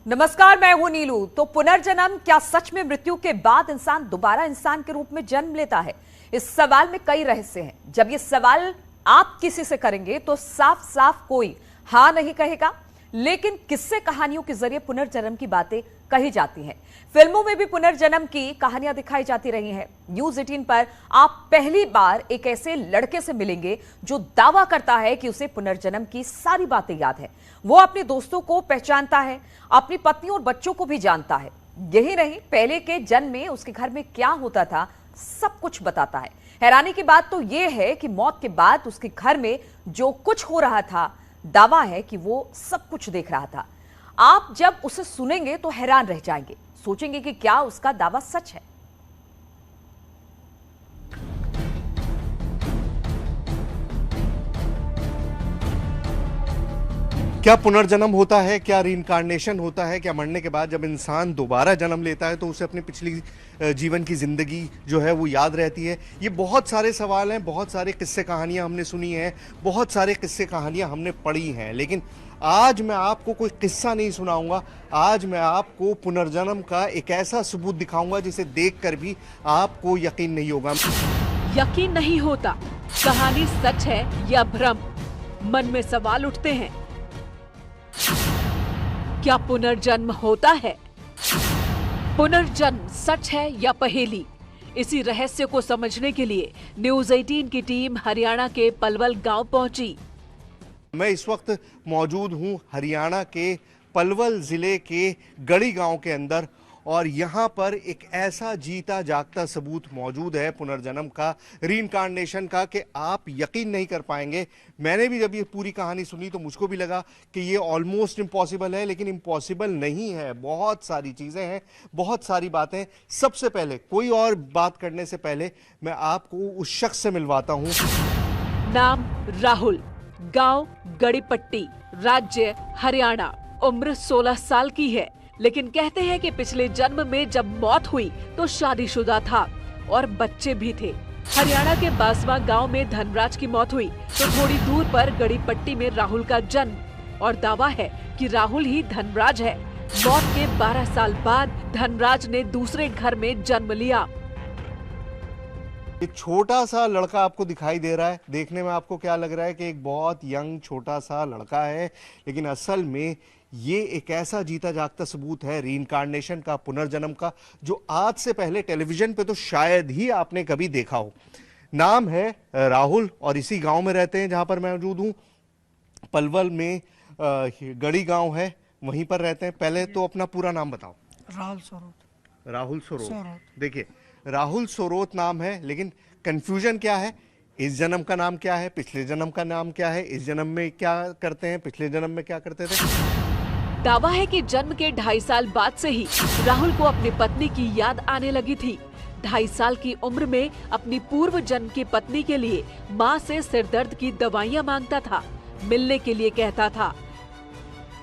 नमस्कार, मैं हूं नीलू। तो पुनर्जन्म क्या सच में मृत्यु के बाद इंसान दोबारा इंसान के रूप में जन्म लेता है? इस सवाल में कई रहस्य हैं। जब ये सवाल आप किसी से करेंगे तो साफ साफ कोई हाँ नहीं कहेगा, लेकिन किस्से कहानियों के जरिए पुनर्जन्म की बातें कही जाती हैं। फिल्मों में भी पुनर्जन्म की कहानियां दिखाई जाती रही हैं। न्यूज 18 पर आप पहली बार एक ऐसे लड़के से मिलेंगे जो दावा करता है कि उसे पुनर्जन्म की सारी बातें याद है। वो अपने दोस्तों को पहचानता है, अपनी पत्नी और बच्चों को भी जानता है। यही नहीं, पहले के जन्म में उसके घर में क्या होता था सब कुछ बताता है। हैरानी की बात तो यह है कि मौत के बाद उसके घर में जो कुछ हो रहा था, दावा है कि वो सब कुछ देख रहा था। आप जब उसे सुनेंगे तो हैरान रह जाएंगे, सोचेंगे कि क्या उसका दावा सच है। क्या पुनर्जन्म होता है? क्या रीइंकार्नेशन होता है? क्या मरने के बाद जब इंसान दोबारा जन्म लेता है तो उसे अपनी पिछली जीवन की ज़िंदगी जो है वो याद रहती है? ये बहुत सारे सवाल हैं, बहुत सारे किस्से कहानियां हमने सुनी हैं, बहुत सारे किस्से कहानियां हमने पढ़ी हैं, लेकिन आज मैं आपको कोई किस्सा नहीं सुनाऊंगा। आज मैं आपको पुनर्जन्म का एक ऐसा सबूत दिखाऊंगा जिसे देखकर भी आपको यकीन नहीं होगा। यकीन नहीं होता, कहानी सच है या भ्रम? मन में सवाल उठते हैं। क्या पुनर्जन्म होता है? पुनर्जन्म सच है या पहेली? इसी रहस्य को समझने के लिए न्यूज 18 की टीम हरियाणा के पलवल गांव पहुंची। मैं इस वक्त मौजूद हूं हरियाणा के पलवल जिले के गढ़ी गांव के अंदर, और यहाँ पर एक ऐसा जीता जागता सबूत मौजूद है पुनर्जन्म का, रीइंकार्नेशन का, कि आप यकीन नहीं कर पाएंगे। मैंने भी जब ये पूरी कहानी सुनी तो मुझको भी लगा कि ये ऑलमोस्ट इम्पॉसिबल है, लेकिन इम्पॉसिबल नहीं है। बहुत सारी चीज़ें हैं, बहुत सारी बातें। सबसे पहले, कोई और बात करने से पहले, मैं आपको उस शख्स से मिलवाता हूँ। नाम राहुल, गांव गड़ीपट्टी, राज्य हरियाणा, उम्र 16 साल की है। लेकिन कहते हैं कि पिछले जन्म में जब मौत हुई तो शादीशुदा था और बच्चे भी थे। हरियाणा के बासवा गांव में धनराज की मौत हुई तो थोड़ी दूर पर गड़ीपट्टी में राहुल का जन्म, और दावा है कि राहुल ही धनराज है। मौत के 12 साल बाद धनराज ने दूसरे घर में जन्म लिया। ये छोटा सा लड़का आपको दिखाई दे रहा है, देखने में आपको क्या लग रहा है कि एक बहुत यंग छोटा सा लड़का है, लेकिन असल में ये एक ऐसा जीता जागता सबूत है रीइंकार्नेशन का, पुनर्जन्म का, जो आज से पहले टेलीविजन पे तो शायद ही आपने कभी देखा हो। नाम है राहुल और इसी गांव में रहते हैं जहां पर मैं मौजूद हूं। पलवल में गढ़ी गांव है, वहीं पर रहते हैं। पहले तो अपना पूरा नाम बताओ। राहुल सोरोत। राहुल सोरोत। देखिए, राहुल सोरोत नाम है, लेकिन कंफ्यूजन क्या है? इस जन्म का नाम क्या है, पिछले जन्म का नाम क्या है, इस जन्म में क्या करते हैं, पिछले जन्म में क्या करते थे। दावा है कि जन्म के 2.5 साल बाद से ही राहुल को अपनी पत्नी की याद आने लगी थी। 2.5 साल की उम्र में अपनी पूर्व जन्म की पत्नी के लिए माँ से सिरदर्द की दवाइयाँ मांगता था, मिलने के लिए कहता था।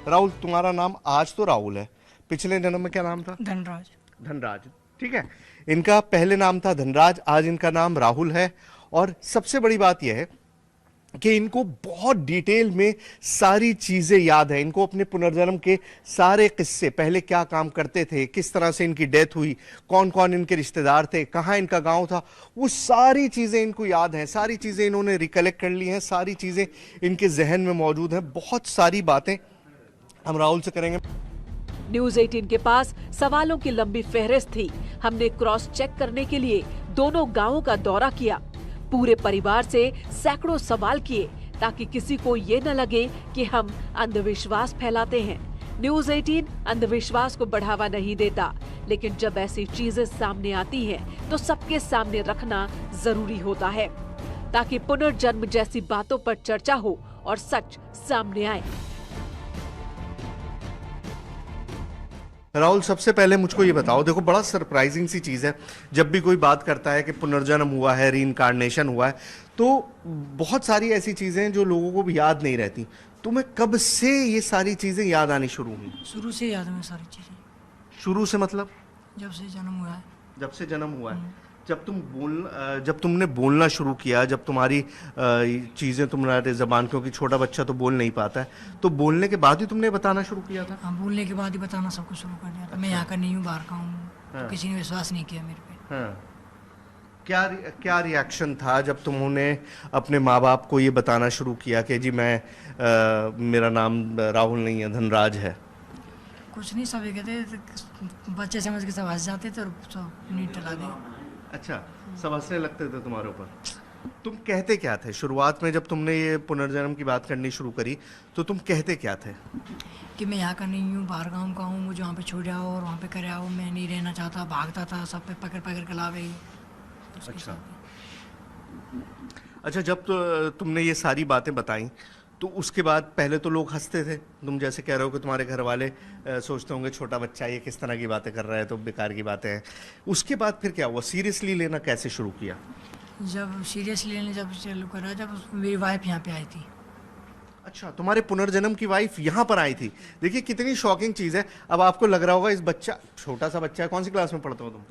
राहुल, तुम्हारा नाम आज तो राहुल है, पिछले जन्म में क्या नाम था? धनराज। धनराज, ठीक है। इनका पहले नाम था धनराज, आज इनका नाम राहुल है। और सबसे बड़ी बात यह है कि इनको बहुत डिटेल में सारी चीजें याद है। इनको अपने पुनर्जन्म के सारे किस्से, पहले क्या काम करते थे, किस तरह से इनकी डेथ हुई, कौन कौन इनके रिश्तेदार थे, कहाँ इनका गांव था, वो सारी चीजें इनको याद हैं। सारी चीजें इन्होंने रिकलेक्ट कर ली हैं, सारी चीजें इनके जहन में मौजूद हैं। बहुत सारी बातें हम राहुल से करेंगे। न्यूज 18 के पास सवालों की लंबी फहरिस्त थी। हमने क्रॉस चेक करने के लिए दोनों गांवों का दौरा किया, पूरे परिवार से सैकड़ों सवाल किए, ताकि किसी को ये न लगे कि हम अंधविश्वास फैलाते हैं। न्यूज 18 अंधविश्वास को बढ़ावा नहीं देता, लेकिन जब ऐसी चीजें सामने आती हैं तो सबके सामने रखना जरूरी होता है, ताकि पुनर्जन्म जैसी बातों पर चर्चा हो और सच सामने आए। राहुल, सबसे पहले मुझको ये बताओ, देखो बड़ा सरप्राइजिंग सी चीज़ है, जब भी कोई बात करता है कि पुनर्जन्म हुआ है, रीइंकार्नेशन हुआ है, तो बहुत सारी ऐसी चीज़ें हैं जो लोगों को भी याद नहीं रहती। तुम्हें कब से ये सारी चीज़ें याद आनी शुरू हुई? शुरू से याद में सारी चीजें। शुरू से मतलब? जब से जन्म हुआ है। जब से जन्म हुआ है। जब तुमने बोलना शुरू किया, जब तुम्हारी चीज़ें तुम्हारे ज़बान, क्योंकि छोटा बच्चा तो बोल नहीं पाता है, तो बोलने के बाद ही तुमने बताना शुरू किया था? हाँ, बोलने के बाद ही बताना सब कुछ शुरू कर दिया था। मैं यहाँ का नहीं हूँ, बाहर का हूँ। हाँ। तो किसी ने विश्वास नहीं किया मेरे पे। हाँ। क्या रिएक्शन था जब तुमने अपने माँ बाप को ये बताना शुरू किया कि जी मेरा नाम राहुल नहीं है, धनराज है? कुछ नहीं, सब ये कहते, बच्चे समझ के सब हंस जाते थे और सब नीट टला दे। अच्छा, सब हंसने लगते थे तुम्हारे ऊपर। तुम कहते क्या थे शुरुआत में, जब तुमने ये पुनर्जन्म की बात करनी शुरू करी, तो तुम कहते क्या थे? कि मैं यहाँ का नहीं हूँ, बाहर गाँव का हूँ, मुझे वहाँ पे छोड़ आओ और वहाँ पे करे आओ, मैं नहीं रहना चाहता। भागता था, सब पे पकड़ पकड़ के लावे। अच्छा, जब तुमने ये सारी बातें बताई, तो उसके बाद पहले तो लोग हंसते थे। तुम जैसे कह रहे हो कि तुम्हारे घर वाले सोचते होंगे छोटा बच्चा ये किस तरह की बातें कर रहा है, तो बेकार की बातें हैं। उसके बाद फिर क्या हुआ? सीरियसली लेना कैसे शुरू किया? जब सीरियसली लेने जब चालू करा, जब मेरी वाइफ यहाँ पे आई थी। अच्छा, तुम्हारे पुनर्जन्म की वाइफ यहाँ पर आई थी। देखिए कितनी शॉकिंग चीज़ है। अब आपको लग रहा होगा इस बच्चा, छोटा सा बच्चा है, कौन सी क्लास में पढ़ते हो तुम?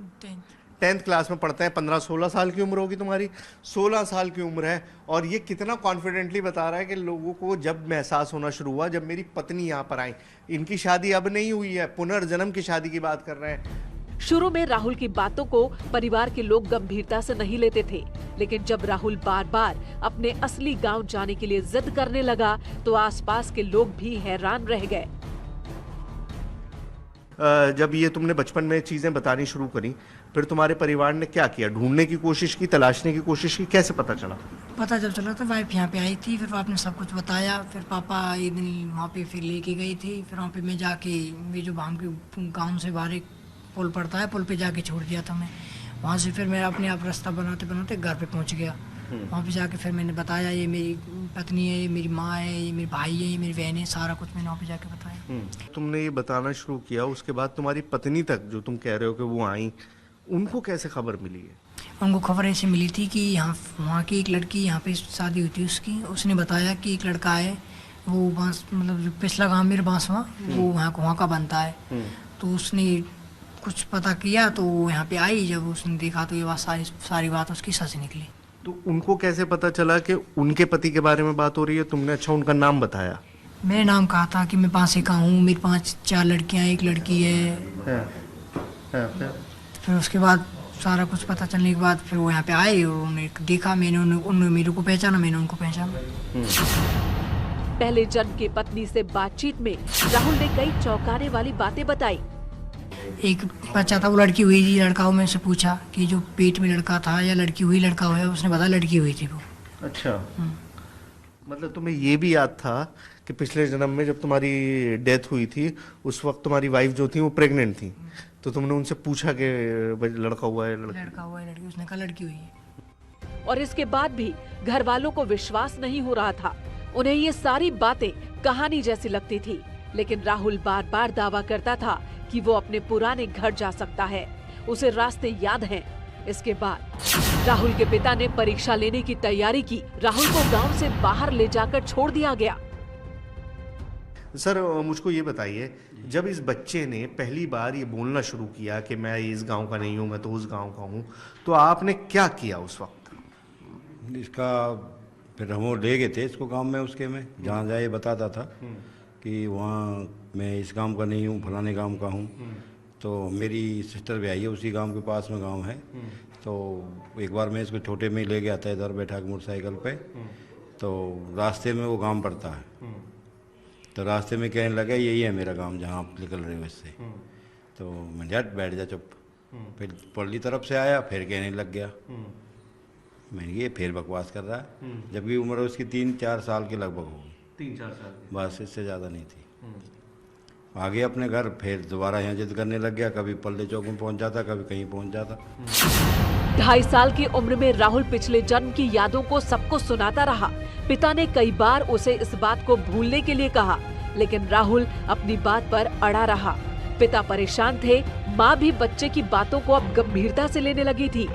10th क्लास में पढ़ते हैं। 15-16 साल की उम्र होगी तुम्हारी, 16 साल की उम्र है, और ये कितना कॉन्फिडेंटली बता रहा है कि लोगों को जब एहसास होना शुरू हुआ, जब मेरी पत्नी यहाँ पर आई, इनकी शादी अब नहीं हुई है, पुनर्जन्म की शादी की बात कर रहे हैं। शुरू में राहुल की बातों को परिवार के लोग गंभीरता से नहीं लेते थे, लेकिन जब राहुल बार बार अपने असली गांव जाने के लिए जिद करने लगा, तो आसपास के लोग भी हैरान रह गए। जब ये तुमने बचपन में चीजें बतानी शुरू करी, फिर तुम्हारे परिवार ने क्या किया? ढूंढने की कोशिश की, तलाशने की कोशिश की? कैसे पता चला? पता जब चला तो वाइफ यहाँ पे आई थी, फिर पापा ने सब कुछ बताया। फिर पापा एक दिन वहाँ पे फिर लेके गई थी। फिर वहाँ पे मैं जाके, ये जो भाम के गाँव से बाहर एक पुल पड़ता है, पुल पे जाके छोड़ दिया था मैं। वहाँ से फिर मैं अपने आप रास्ता बनाते बनाते घर पे पहुँच गया। वहाँ पे जाके फिर मैंने बताया, ये मेरी पत्नी है, ये मेरी माँ है, ये मेरे भाई है, ये मेरी बहन है, सारा कुछ मैंने वहाँ पे जाके बताया। तुमने ये बताना शुरू किया, उसके बाद तुम्हारी पत्नी तक जो तुम कह रहे हो कि वो आई, उनको कैसे खबर मिली है? उनको खबर ऐसे मिली थी कि यहाँ वहाँ की एक लड़की, यहाँ पे शादी हुई थी उसकी, उसने बताया कि एक लड़का है, वो बांस, मतलब जो पिछला गाँव मेरे बांसवा, वो वहाँ का बनता है। तो उसने कुछ पता किया, तो वो यहाँ पे आई। जब उसने देखा तो ये बात सारी बात उसकी सच निकली। तो उनको कैसे पता चला कि उनके पति के बारे में बात हो रही है? तुमने अच्छा उनका नाम बताया? मेरे नाम कहा था कि मैं पासे का हूँ, मेरी 5-4 लड़कियाँ, एक लड़की है। फिर उसके बाद सारा कुछ पता चलने के बाद फिर वो यहाँ पे आए और उन्हें देखा। मैंने उन्होंने मेरे को पहचाना, मैंने उनको पहचाना। पहले जन्म की पत्नी से बातचीत में राहुल ने कई चौंकाने वाली बातें बताई। एक बच्चा था, वो लड़की हुई थी, लड़का हो। मैं उससे पूछा कि जो पेट में लड़का था या लड़की हुई लड़का हुआ, उसने बताया लड़की हुई थी वो। अच्छा, मतलब तुम्हें ये भी याद था कि पिछले जन्म में जब तुम्हारी डेथ हुई थी, उस वक्त तुम्हारी वाइफ जो थी वो प्रेग्नेंट थी, तो तुमने उनसे पूछा कि लड़का हुआ है लड़का हुआ है लड़की? उसने कहा लड़की हुई है। और इसके बाद भी घर वालों को विश्वास नहीं हो रहा था। उन्हें ये सारी बातें कहानी जैसी लगती थी, लेकिन राहुल बार बार दावा करता था कि वो अपने पुराने घर जा सकता है, उसे रास्ते याद हैं। इसके बाद राहुल के पिता ने परीक्षा लेने की तैयारी की। राहुल को गांव से बाहर ले जाकर छोड़ दिया गया। सर, मुझको ये बताइए, जब इस बच्चे ने पहली बार ये बोलना शुरू किया कि मैं इस गांव का नहीं हूँ, मैं तो उस गांव का हूँ, तो आपने क्या किया उस वक्त? इसका फिर हम ले गए थे इसको गांव में, उसके में जहाँ जाए बताता था कि वहाँ मैं इस गांव का नहीं हूँ, फलाने गांव का हूँ। तो मेरी सिस्टर भी आई है, उसी गांव के पास में गांव है। तो एक बार मैं इसको छोटे में ले गया था इधर बैठा के मोटरसाइकिल पे। तो रास्ते में वो गांव पड़ता है, तो रास्ते में कहने लगा यही है मेरा गांव जहाँ आप निकल रहे हो इससे। तो मैं झट बैठ जा चुप। फिर पल्ली तरफ से आया, फिर कहने लग गया। मैंने ये फिर बकवास कर रहा है, जबकि उम्र उसकी 3-4 साल के लगभग होगी। 3-4 साल? बस, इससे ज़्यादा नहीं थी। आगे अपने घर, फिर दोबारा यहाँ जिद करने लग गया। कभी पल्ले चौक में पहुँच जाता, कभी कहीं पहुँच जाता। 2.5 साल की उम्र में राहुल पिछले जन्म की यादों को सबको सुनाता रहा। पिता ने कई बार उसे इस बात को भूलने के लिए कहा, लेकिन राहुल अपनी बात पर अड़ा रहा। पिता परेशान थे, माँ भी बच्चे की बातों को अब गंभीरता से लेने लगी थी।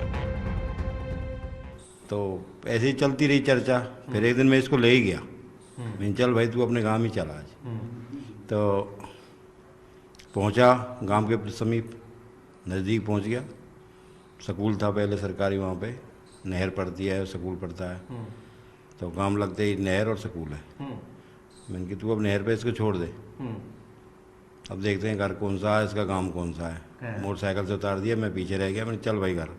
तो ऐसे ही चलती रही चर्चा। फिर एक दिन मैं इसको ले ही गया। मैं चल भाई तू अपने गांव ही चला आज। तो पहुंचा गांव के समीप, नज़दीक पहुंच गया। स्कूल था पहले सरकारी, वहाँ पे नहर पड़ती है, स्कूल पड़ता है। तो काम लगते ही नहर और स्कूल है। मैंने कि तू अब नहर पे इसको छोड़ दे, अब देखते हैं घर कौन सा है, इसका काम कौन सा है। मोटरसाइकिल से उतार दिया, मैं पीछे रह गया। मैंने चल भाई घर।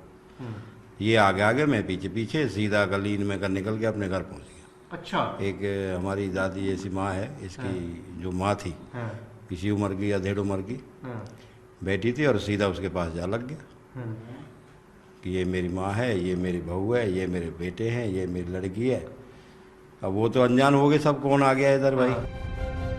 ये आगे आगे, मैं पीछे पीछे, सीधा गली में कर निकल के अपने घर पहुँच गया। अच्छा। एक हमारी दादी जैसी माँ है, इसकी जो माँ थी इसी उम्र की या 1.5 उम्र की बैठी थी, और सीधा उसके पास जा लग गया कि ये मेरी माँ है, ये मेरी बहू है, ये मेरे बेटे हैं, ये मेरी लड़की है। अब वो तो अनजान हो गए सब, कौन आ गया इधर भाई।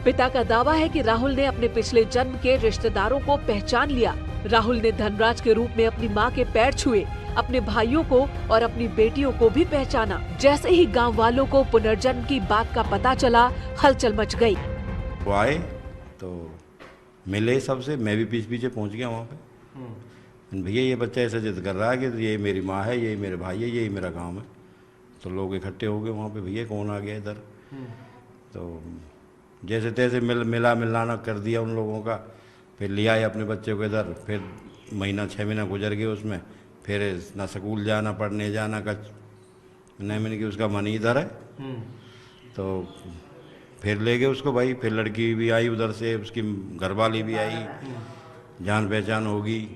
पिता का दावा है कि राहुल ने अपने पिछले जन्म के रिश्तेदारों को पहचान लिया। राहुल ने धनराज के रूप में अपनी मां के पैर छुए, अपने भाइयों को और अपनी बेटियों को भी पहचाना। जैसे ही गांव वालों को पुनर्जन्म की बात का पता चला, हलचल मच गई। वो आए तो मिले सबसे, मैं भी पीछे पीछे पहुंच गया वहाँ पे। भैया ये बच्चा ऐसा जिद कर रहा है कि ये मेरी माँ है, ये मेरे भाई है, यही मेरा गाँव है। तो लोग इकट्ठे हो गए वहाँ पे, भैया कौन आ गया इधर। तो जैसे तैसे मिलाना कर दिया उन लोगों का। फिर लिया है अपने बच्चे को इधर। फिर 6 महीना गुजर गए उसमें। फिर ना स्कूल जाना, पढ़ने जाना का नहीं, मैंने कि उसका मन ही इधर है। तो फिर ले गए उसको भाई। फिर लड़की भी आई उधर से, उसकी घरवाली भी आई, जान पहचान होगी।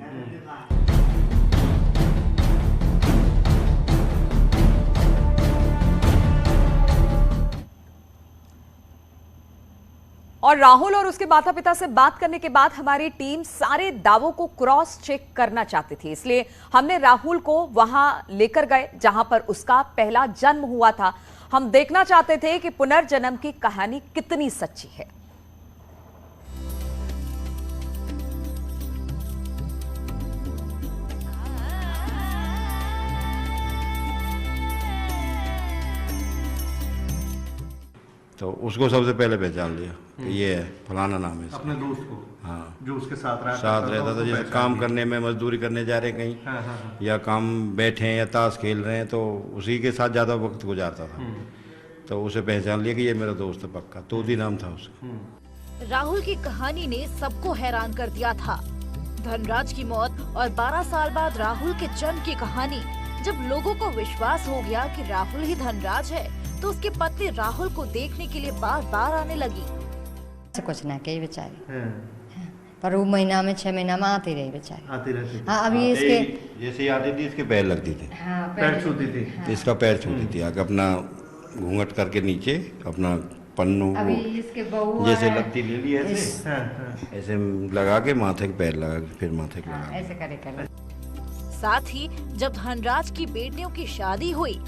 और राहुल और उसके माता पिता से बात करने के बाद हमारी टीम सारे दावों को क्रॉस चेक करना चाहती थी, इसलिए हमने राहुल को वहां लेकर गए जहां पर उसका पहला जन्म हुआ था। हम देखना चाहते थे कि पुनर्जन्म की कहानी कितनी सच्ची है। तो उसको सबसे पहले पहचान लिया कि ये है, फलाना नाम है। अपने दोस्त को? हाँ, जो उसके साथ रहता था। जैसे काम करने में, मजदूरी करने जा रहे कहीं, या काम बैठे हैं या ताश खेल रहे हैं, तो उसी के साथ ज़्यादा वक्त गुजारता था। तो उसे पहचान लिया कि ये मेरा दोस्त है पक्का। तोती नाम था उसका। राहुल की कहानी ने सबको हैरान कर दिया था। धनराज की मौत और 12 साल बाद राहुल के जन्म की कहानी। जब लोगों को विश्वास हो गया कि राहुल ही धनराज है, तो उसकी पत्नी राहुल को देखने के लिए बार बार आने लगी। कुछ ना कही बेचारी, पर वो महीना में 6 महीना में आती रही बेचारी। आती रहती। हाँ, अभी इसके जैसे ही आती थी इसके पैर लगती थी। हाँ, पैर छूती थी। तो इसका पैर छूती थी आके, अपना घूंघट करके नीचे अपना पन्नू अभी इसके बहू जैसे है, लगती ले ली ऐसे ऐसे लगा के माथे के पैर लगा के फिर माथे के लगा। ऐसे करे। साथ ही जब धनराज की बेटियों की शादी हुई,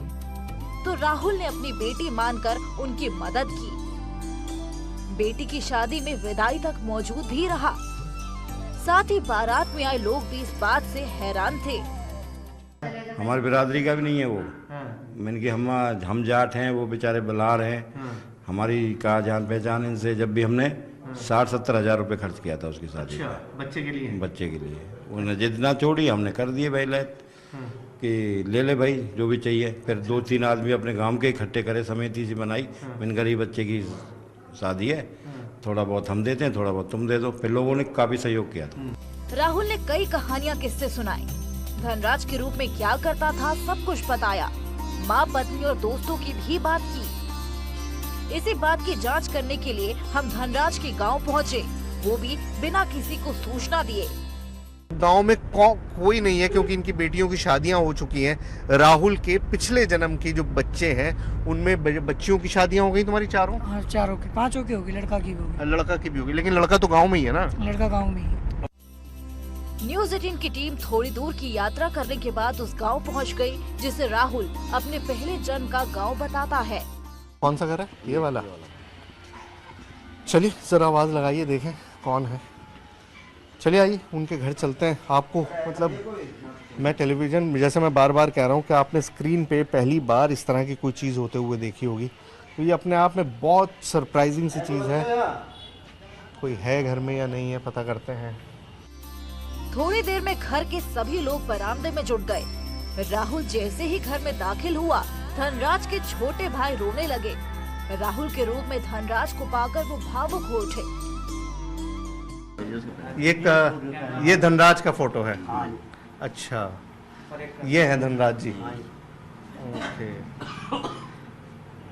तो राहुल ने अपनी बेटी मानकर उनकी मदद की। बेटी की शादी में विदाई तक मौजूद भी रहा। साथ ही बारात में आए लोग भी इस बात से हैरान थे। हमारी बिरादरी का भी नहीं है वो। मैंने कि हम जाट हैं, वो बेचारे बलार हैं। हमारी का जान पहचान इनसे। जब भी हमने 60-70 हज़ार रुपये खर्च किया था उसकी शादी अच्छा, बच्चे के लिए? बच्चे के लिए। उन्हें जितना छोड़ी हमने कर दिए भाई लैत कि ले ले भाई जो भी चाहिए। फिर 2-3 आदमी अपने गांव के इकट्ठे करे, समिति सी बनाई। मैंने गरीब बच्चे की शादी है, थोड़ा बहुत हम देते हैं, थोड़ा बहुत तुम दे दो। फिर लोगों ने काफी सहयोग किया था। राहुल ने कई कहानियां किस्से सुनाए। धनराज के रूप में क्या करता था सब कुछ बताया। माँ, पत्नी और दोस्तों की भी बात की। इसी बात की जांच करने के लिए हम धनराज के गांव पहुंचे, वो भी बिना किसी को सूचना दिए। गांव में कोई नहीं है क्योंकि इनकी बेटियों की शादियां हो चुकी हैं। राहुल के पिछले जन्म के जो बच्चे हैं उनमें बच्चियों की शादियां हो गई। तुम्हारी चारों? हाँ, चारों की, 5 की होगी, लड़का की भी होगी। लड़का की भी होगी, लेकिन लड़का तो गांव में ही है ना? लड़का गाँव में ही। न्यूज़ 18 की टीम थोड़ी दूर की यात्रा करने के बाद उस गांव पहुंच गई, जिसे राहुल अपने पहले जन्म का गांव बताता है। कौन सा घर है? ये वाला। चलिए जरा आवाज लगाइए, देखें कौन है। चलिए आइए उनके घर चलते हैं। आपको मतलब मैं टेलीविजन, जैसे मैं बार बार कह रहा हूँ कि आपने स्क्रीन पे पहली बार इस तरह की कोई चीज़ होते हुए देखी होगी, तो ये अपने आप में बहुत सरप्राइजिंग सी चीज़ है। कोई है घर में या नहीं है, पता करते हैं। थोड़ी देर में घर के सभी लोग बरामदे में जुट गए। राहुल जैसे ही घर में दाखिल हुआ, धनराज के छोटे भाई रोने लगे। राहुल के रूप में धनराज को पाकर वो भावुक हो उठे। ये धनराज का फोटो है? अच्छा, ये है धनराज जी। ओके,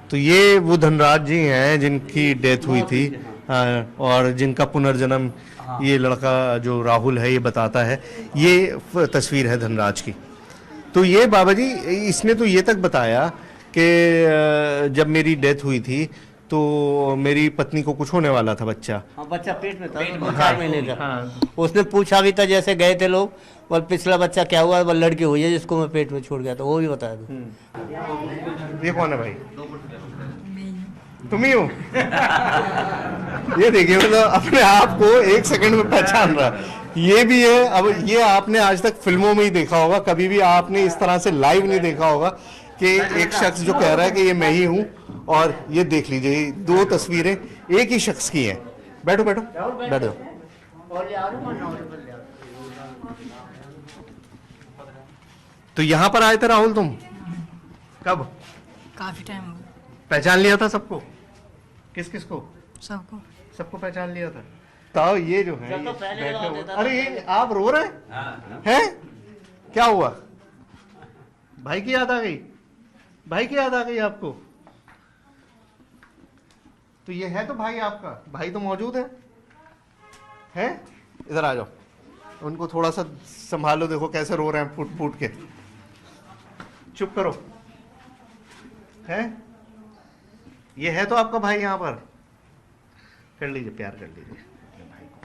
तो ये वो धनराज जी हैं जिनकी डेथ हुई थी, और जिनका पुनर्जन्म ये लड़का जो राहुल है ये बताता है। ये तस्वीर है धनराज की। तो ये बाबा जी, इसने तो ये तक बताया कि जब मेरी डेथ हुई थी तो मेरी पत्नी को कुछ होने वाला था, बच्चा। हाँ, बच्चा पेट में था, 4 महीने का। हाँ। उसने पूछा भी था, जैसे गए थे लोग, और पिछला बच्चा क्या हुआ, वो लड़की हुई है जिसको मैं पेट में छोड़ गया था, वो भी बताया था। ये कौन है भाई? तुम ही हो? ये देखिए, मतलब अपने आप को 1 सेकंड में पहचान रहा। ये भी है। अब ये आपने आज तक फिल्मों में ही देखा होगा, कभी भी आपने इस तरह से लाइव नहीं देखा होगा कि एक शख्स जो कह रहा है कि ये मैं ही हूं। और ये देख लीजिए, 2 तस्वीरें एक ही शख्स की हैं। बैठो बैठो बैठो। तो यहां पर आए थे राहुल तुम कब? काफी टाइम हो गया। पहचान लिया था सबको? किस किस को? सबको सबको पहचान लिया था। तो ये जो है, तो पहले अरे ये आप रो रहे हैं? क्या हुआ? भाई की याद आ गई? भाई की याद आ गई आपको? तो ये है तो भाई आपका, भाई तो मौजूद है? हैं? इधर आ जाओ, उनको थोड़ा सा संभालो। देखो कैसे रो रहे हैं फूट फूट के। चुप करो। है? ये है तो आपका भाई यहाँ पर? कर लीजिए, प्यार कर लीजिए भाई को।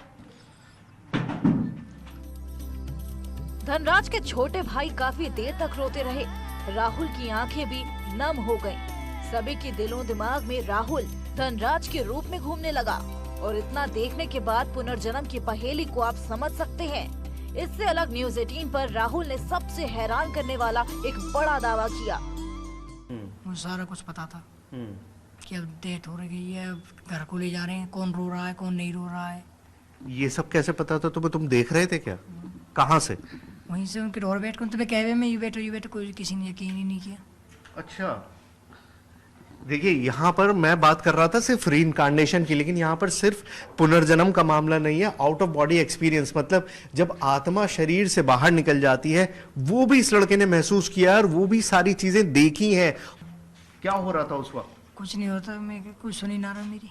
धनराज के छोटे भाई काफी देर तक रोते रहे। राहुल की आंखें भी नम हो गईं। सभी के दिलों दिमाग में राहुल धनराज के रूप में घूमने लगा। और इतना देखने के बाद पुनर्जन्म की पहेली को आप समझ सकते हैं। इससे अलग न्यूज़ 18 पर राहुल ने सबसे हैरान करने वाला एक बड़ा दावा किया। मुझे सारा कुछ पता था कि अब डेथ हो रही है, अब घर को ले जा रहे हैं, कौन रो रहा है कौन नहीं रो रहा है। ये सब कैसे पता था तुम्हें? तुम देख रहे थे क्या? कहाँ से? वहीं से उनके डोर बैठ कर तुम्हें कहवे में ये बैठो कोई किसी ने यकीन ही नहीं किया। अच्छा, देखिए यहाँ पर मैं बात कर रहा था सिर्फ रीइंकार्नेशन की, लेकिन यहाँ पर सिर्फ पुनर्जन्म का मामला नहीं है, आउट ऑफ बॉडी एक्सपीरियंस। मतलब जब आत्मा शरीर से बाहर निकल जाती है, वो भी इस लड़के ने महसूस किया और वो भी सारी चीजें देखी हैं। क्या हो रहा था उस वक्त? कुछ नहीं होता, मैं कुछ सुनी ना रहा। मेरी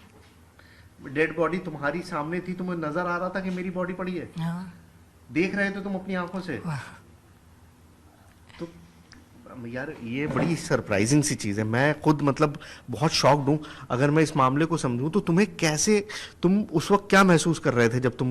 डेड बॉडी तुम्हारी सामने थी, तुम्हें नजर आ रहा था कि मेरी बॉडी पड़ी है? हाँ। देख रहे थे तुम अपनी आंखों से? तो यार ये बड़ी सरप्राइजिंग सी चीज़ है। मैं खुद मतलब बहुत शॉक्ड हूँ। अगर मैं इस मामले को समझूं तो तुम्हें कैसे, तुम उस वक्त क्या महसूस कर रहे थे जब तुम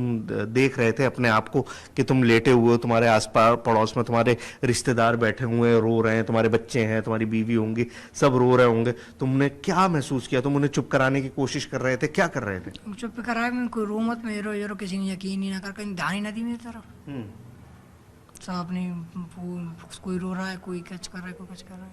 देख रहे थे अपने आप को कि तुम लेटे हुए हो, तुम्हारे आसपास पड़ोस में तुम्हारे रिश्तेदार बैठे हुए हैं, रो रहे हैं, तुम्हारे बच्चे हैं, तुम्हारी बीवी होंगी, सब रो रहे होंगे। तुमने क्या महसूस किया? तुम उन्हें चुप कराने की कोशिश कर रहे थे? क्या कर रहे थे? चुप कराया, मैं कोई रो मत, मैं रो किसी ने यकीन ही ना कर, कहीं ध्यान ही ना दी मेरी तरफ। सब अपनी, कोई रो रहा है, कोई कुछ कर रहा है, कोई कुछ कर रहा है।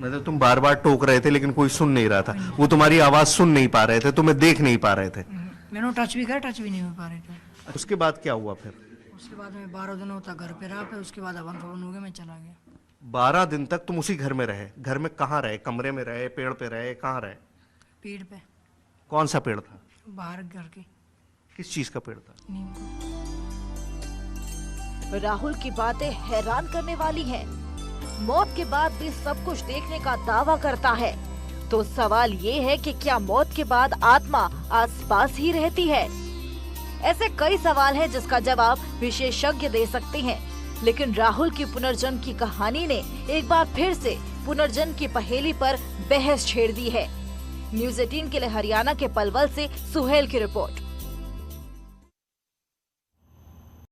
मतलब तुम बार बार टोक रहे थे लेकिन कोई सुन नहीं रहा था, वो तुम्हारी आवाज सुन नहीं पा रहे थे, तुम्हें देख नहीं पा रहे थे। मैंने टच भी करा, टच भी नहीं हो पा रहे थे। उसके बाद क्या हुआ फिर? उसके बाद मैं 12 दिनों तक घर पे रहा, फिर उसके बाद हवन फवन हो गया, मैं चला गया। 12 दिन तक तुम उसी घर में रहे? घर में कहाँ रहे? कमरे में रहे, पेड़ पे रहे, कहाँ रहे? पेड़ पे। कौन सा पेड़ था? बाहर घर के। किस चीज का पेड़ था? नीम का। राहुल की बातें हैरान करने वाली हैं। मौत के बाद भी सब कुछ देखने का दावा करता है। तो सवाल ये है कि क्या मौत के बाद आत्मा आसपास ही रहती है? ऐसे कई सवाल हैं जिसका जवाब विशेषज्ञ दे सकते हैं। लेकिन राहुल की पुनर्जन्म की कहानी ने एक बार फिर से पुनर्जन्म की पहेली पर बहस छेड़ दी है। न्यूज़ 18 के लिए हरियाणा के पलवल से सुहेल की रिपोर्ट।